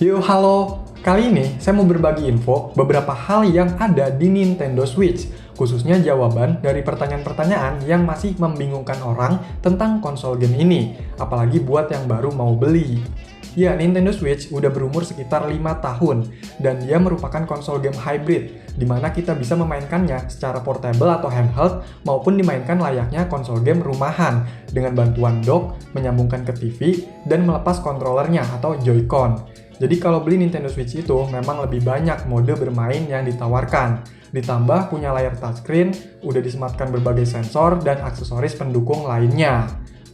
Yo, halo! Kali ini saya mau berbagi info beberapa hal yang ada di Nintendo Switch, khususnya jawaban dari pertanyaan-pertanyaan yang masih membingungkan orang tentang konsol game ini, apalagi buat yang baru mau beli. Ya, Nintendo Switch udah berumur sekitar 5 tahun, dan dia merupakan konsol game hybrid, di mana kita bisa memainkannya secara portable atau handheld, maupun dimainkan layaknya konsol game rumahan, dengan bantuan dock, menyambungkan ke TV, dan melepas kontrolernya atau Joy-Con. Jadi kalau beli Nintendo Switch itu memang lebih banyak mode bermain yang ditawarkan. Ditambah punya layar touchscreen, udah disematkan berbagai sensor dan aksesoris pendukung lainnya.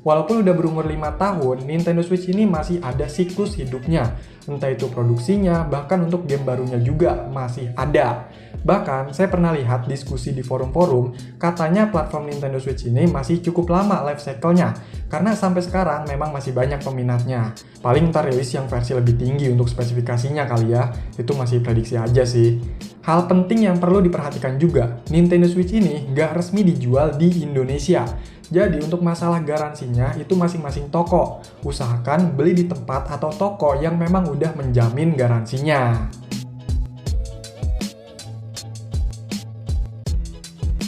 Walaupun udah berumur 5 tahun, Nintendo Switch ini masih ada siklus hidupnya. Entah itu produksinya, bahkan untuk game barunya juga masih ada. Bahkan, saya pernah lihat diskusi di forum-forum, katanya platform Nintendo Switch ini masih cukup lama life cycle-nya, karena sampai sekarang memang masih banyak peminatnya. Paling ntar rilis yang versi lebih tinggi untuk spesifikasinya kali ya, itu masih prediksi aja sih. Hal penting yang perlu diperhatikan juga, Nintendo Switch ini nggak resmi dijual di Indonesia. Jadi untuk masalah garansinya itu masing-masing toko. Usahakan beli di tempat atau toko yang memang udah menjamin garansinya.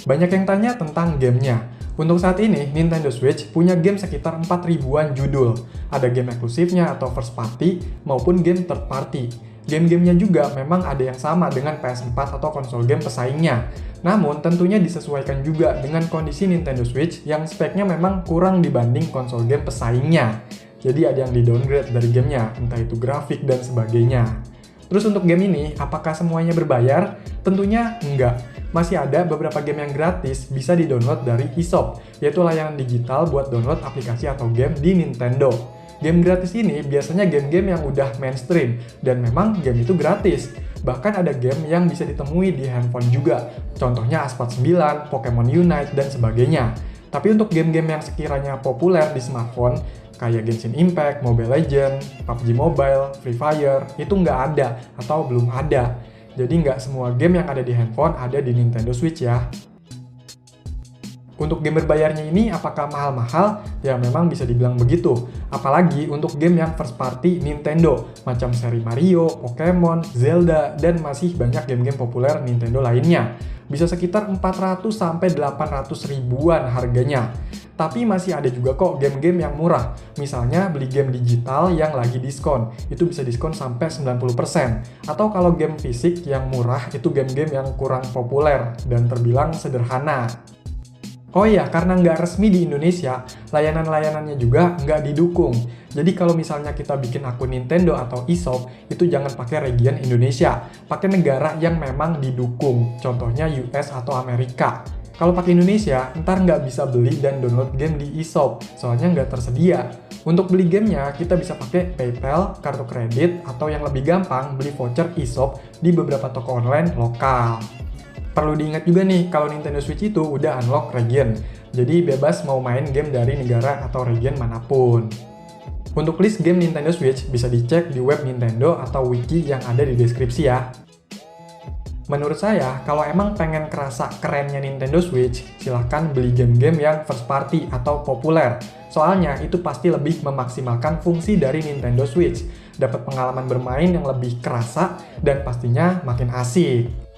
Banyak yang tanya tentang gamenya. Untuk saat ini, Nintendo Switch punya game sekitar 4 ribuan judul. Ada game eksklusifnya atau first party, maupun game third party. Game-gamenya juga memang ada yang sama dengan PS4 atau konsol game pesaingnya. Namun, tentunya disesuaikan juga dengan kondisi Nintendo Switch yang speknya memang kurang dibanding konsol game pesaingnya. Jadi ada yang di-downgrade dari gamenya, entah itu grafik dan sebagainya. Terus untuk game ini, apakah semuanya berbayar? Tentunya enggak. Masih ada beberapa game yang gratis bisa di-download dari eShop, yaitu layanan digital buat download aplikasi atau game di Nintendo. Game gratis ini biasanya game-game yang udah mainstream, dan memang game itu gratis. Bahkan ada game yang bisa ditemui di handphone juga, contohnya Asphalt 9, Pokemon Unite, dan sebagainya. Tapi untuk game-game yang sekiranya populer di smartphone, kayak Genshin Impact, Mobile Legends, PUBG Mobile, Free Fire, itu nggak ada atau belum ada. Jadi nggak semua game yang ada di handphone ada di Nintendo Switch ya. Untuk game berbayarnya ini apakah mahal-mahal? Ya memang bisa dibilang begitu. Apalagi untuk game yang first party Nintendo, macam seri Mario, Pokemon, Zelda, dan masih banyak game-game populer Nintendo lainnya. Bisa sekitar 400-800 ribuan harganya. Tapi masih ada juga kok game-game yang murah. Misalnya beli game digital yang lagi diskon, itu bisa diskon sampai 90%. Atau kalau game fisik yang murah, itu game-game yang kurang populer dan terbilang sederhana. Oh iya, karena nggak resmi di Indonesia, layanan-layanannya juga nggak didukung. Jadi kalau misalnya kita bikin akun Nintendo atau eShop, itu jangan pakai region Indonesia. Pakai negara yang memang didukung, contohnya US atau Amerika. Kalau pakai Indonesia, ntar nggak bisa beli dan download game di eShop, soalnya nggak tersedia. Untuk beli gamenya, kita bisa pakai PayPal, kartu kredit, atau yang lebih gampang, beli voucher eShop di beberapa toko online lokal. Perlu diingat juga nih, kalau Nintendo Switch itu udah unlock region, jadi bebas mau main game dari negara atau region manapun. Untuk list game Nintendo Switch bisa dicek di web Nintendo atau wiki yang ada di deskripsi ya. Menurut saya, kalau emang pengen kerasa kerennya Nintendo Switch, silahkan beli game-game yang first party atau populer. Soalnya itu pasti lebih memaksimalkan fungsi dari Nintendo Switch, dapat pengalaman bermain yang lebih kerasa dan pastinya makin asik.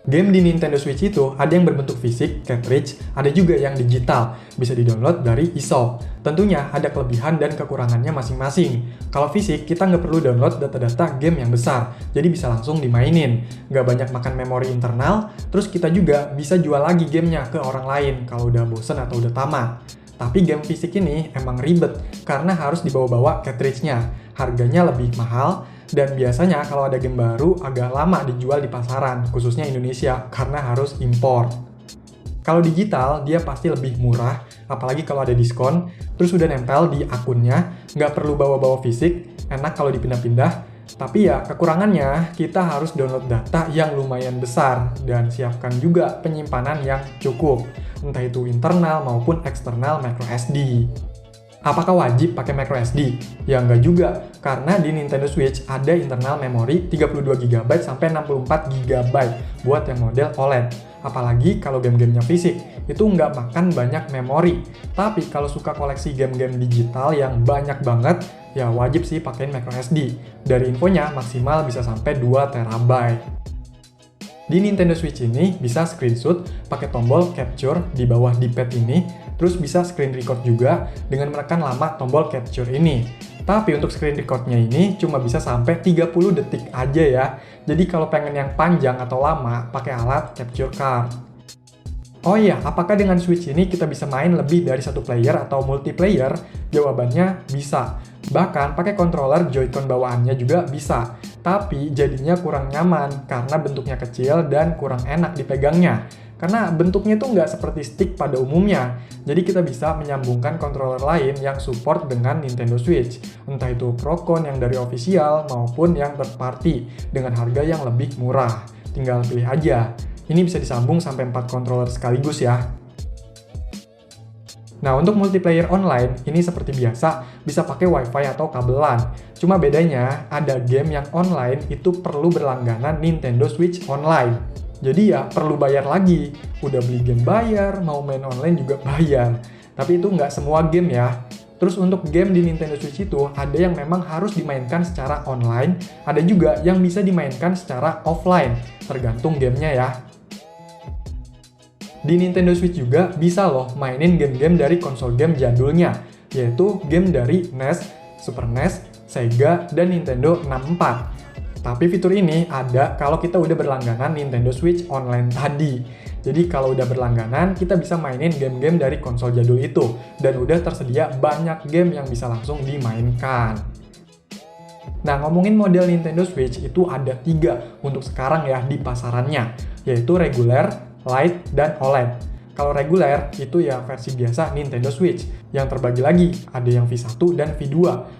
Game di Nintendo Switch itu ada yang berbentuk fisik, cartridge, ada juga yang digital, bisa di-download dari eShop. Tentunya ada kelebihan dan kekurangannya masing-masing. Kalau fisik, kita nggak perlu download data-data game yang besar, jadi bisa langsung dimainin. Nggak banyak makan memori internal, terus kita juga bisa jual lagi gamenya ke orang lain kalau udah bosen atau udah tamat. Tapi game fisik ini emang ribet, karena harus dibawa-bawa cartridge-nya. Harganya lebih mahal, dan biasanya kalau ada game baru agak lama dijual di pasaran, khususnya Indonesia, karena harus impor. Kalau digital, dia pasti lebih murah, apalagi kalau ada diskon, terus udah nempel di akunnya, nggak perlu bawa-bawa fisik, enak kalau dipindah-pindah, tapi ya kekurangannya, kita harus download data yang lumayan besar, dan siapkan juga penyimpanan yang cukup, entah itu internal maupun eksternal microSD. Apakah wajib pakai microSD? Ya nggak juga, karena di Nintendo Switch ada internal memori 32 GB sampai 64 GB buat yang model OLED. Apalagi kalau game-gamenya fisik, itu nggak makan banyak memori. Tapi kalau suka koleksi game-game digital yang banyak banget, ya wajib sih pakein microSD. Dari infonya maksimal bisa sampai 2 TB. Di Nintendo Switch ini bisa screenshot pakai tombol capture di bawah D-pad ini, terus bisa screen record juga dengan menekan lama tombol capture ini. Tapi untuk screen recordnya ini cuma bisa sampai 30 detik aja ya. Jadi kalau pengen yang panjang atau lama, pakai alat capture card. Oh iya, apakah dengan Switch ini kita bisa main lebih dari satu player atau multiplayer? Jawabannya bisa. Bahkan pakai controller Joy-Con bawaannya juga bisa. Tapi jadinya kurang nyaman karena bentuknya kecil dan kurang enak dipegangnya. Karena bentuknya itu nggak seperti stick pada umumnya. Jadi kita bisa menyambungkan controller lain yang support dengan Nintendo Switch. Entah itu Procon yang dari official maupun yang third party dengan harga yang lebih murah. Tinggal pilih aja. Ini bisa disambung sampai 4 controller sekaligus ya. Nah, untuk multiplayer online, ini seperti biasa, bisa pakai wifi atau kabelan. Cuma bedanya, ada game yang online itu perlu berlangganan Nintendo Switch Online. Jadi ya, perlu bayar lagi. Udah beli game bayar, mau main online juga bayar. Tapi itu nggak semua game ya. Terus untuk game di Nintendo Switch itu, ada yang memang harus dimainkan secara online, ada juga yang bisa dimainkan secara offline, tergantung gamenya ya. Di Nintendo Switch juga bisa loh mainin game-game dari konsol game jadulnya, yaitu game dari NES, Super NES, Sega, dan Nintendo 64. Tapi fitur ini ada kalau kita udah berlangganan Nintendo Switch Online tadi. Jadi kalau udah berlangganan, kita bisa mainin game-game dari konsol jadul itu, dan udah tersedia banyak game yang bisa langsung dimainkan. Nah, ngomongin model Nintendo Switch itu ada 3 untuk sekarang ya di pasarannya, yaitu reguler, Lite, dan OLED. Kalau reguler, itu ya versi biasa Nintendo Switch. Yang terbagi lagi, ada yang V1 dan V2.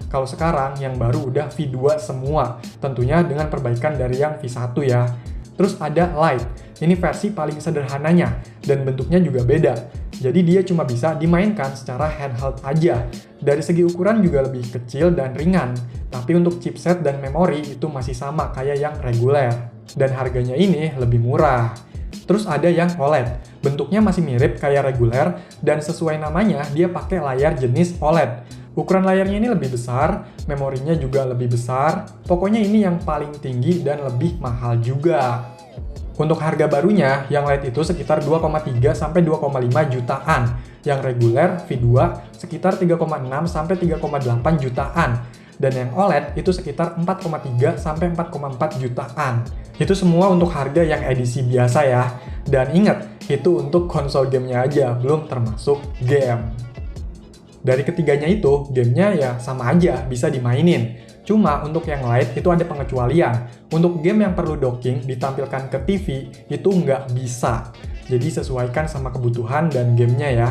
Kalau sekarang, yang baru udah V2 semua. Tentunya dengan perbaikan dari yang V1 ya. Terus ada Lite. Ini versi paling sederhananya, dan bentuknya juga beda. Jadi dia cuma bisa dimainkan secara handheld aja. Dari segi ukuran juga lebih kecil dan ringan. Tapi untuk chipset dan memori itu masih sama kayak yang reguler. Dan harganya ini lebih murah. Terus ada yang OLED, bentuknya masih mirip kayak reguler, dan sesuai namanya dia pakai layar jenis OLED. Ukuran layarnya ini lebih besar, memorinya juga lebih besar, pokoknya ini yang paling tinggi dan lebih mahal juga. Untuk harga barunya, yang LED itu sekitar 2,3 sampai 2,5 jutaan, yang reguler V2 sekitar 3,6 sampai 3,8 jutaan, dan yang OLED itu sekitar 4,3 sampai 4,4 jutaan. Itu semua untuk harga yang edisi biasa ya. Dan ingat, itu untuk konsol gamenya aja, belum termasuk game. Dari ketiganya itu, gamenya ya sama aja, bisa dimainin. Cuma untuk yang Lite itu ada pengecualian. Untuk game yang perlu docking ditampilkan ke TV, itu nggak bisa. Jadi sesuaikan sama kebutuhan dan gamenya ya.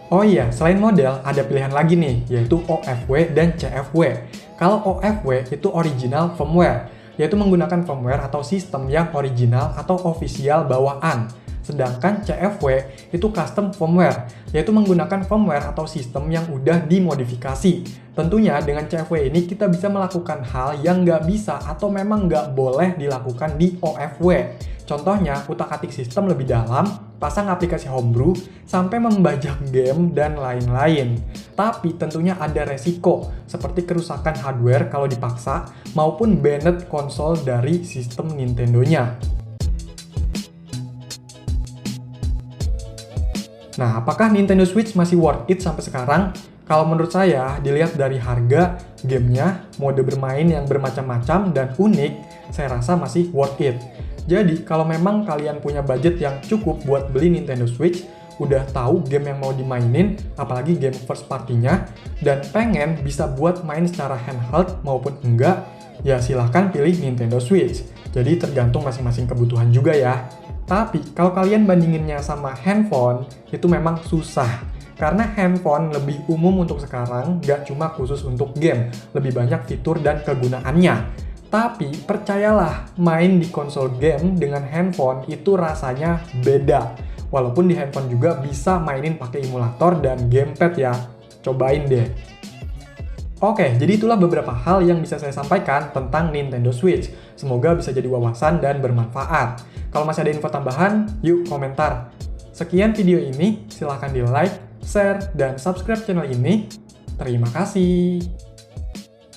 Oh iya, selain model, ada pilihan lagi nih, yaitu OFW dan CFW. Kalau OFW itu original firmware, yaitu menggunakan firmware atau sistem yang original atau official bawaan. Sedangkan CFW itu custom firmware, yaitu menggunakan firmware atau sistem yang udah dimodifikasi. Tentunya dengan CFW ini kita bisa melakukan hal yang nggak bisa atau memang nggak boleh dilakukan di OFW. Contohnya, utak-atik sistem lebih dalam, pasang aplikasi homebrew, sampai membajak game, dan lain-lain. Tapi tentunya ada resiko, seperti kerusakan hardware kalau dipaksa, maupun banned konsol dari sistem Nintendo-nya. Nah, apakah Nintendo Switch masih worth it sampai sekarang? Kalau menurut saya, dilihat dari harga, gamenya, mode bermain yang bermacam-macam dan unik, saya rasa masih worth it. Jadi, kalau memang kalian punya budget yang cukup buat beli Nintendo Switch, udah tahu game yang mau dimainin, apalagi game first party-nya, dan pengen bisa buat main secara handheld maupun enggak, ya silahkan pilih Nintendo Switch. Jadi tergantung masing-masing kebutuhan juga ya. Tapi, kalau kalian bandinginnya sama handphone, itu memang susah. Karena handphone lebih umum untuk sekarang, nggak cuma khusus untuk game, lebih banyak fitur dan kegunaannya. Tapi percayalah, main di konsol game dengan handphone itu rasanya beda. Walaupun di handphone juga bisa mainin pakai emulator dan gamepad ya. cobain deh. Oke, jadi itulah beberapa hal yang bisa saya sampaikan tentang Nintendo Switch. Semoga bisa jadi wawasan dan bermanfaat. Kalau masih ada info tambahan, yuk komentar. Sekian video ini, silahkan di like, share, dan subscribe channel ini. Terima kasih.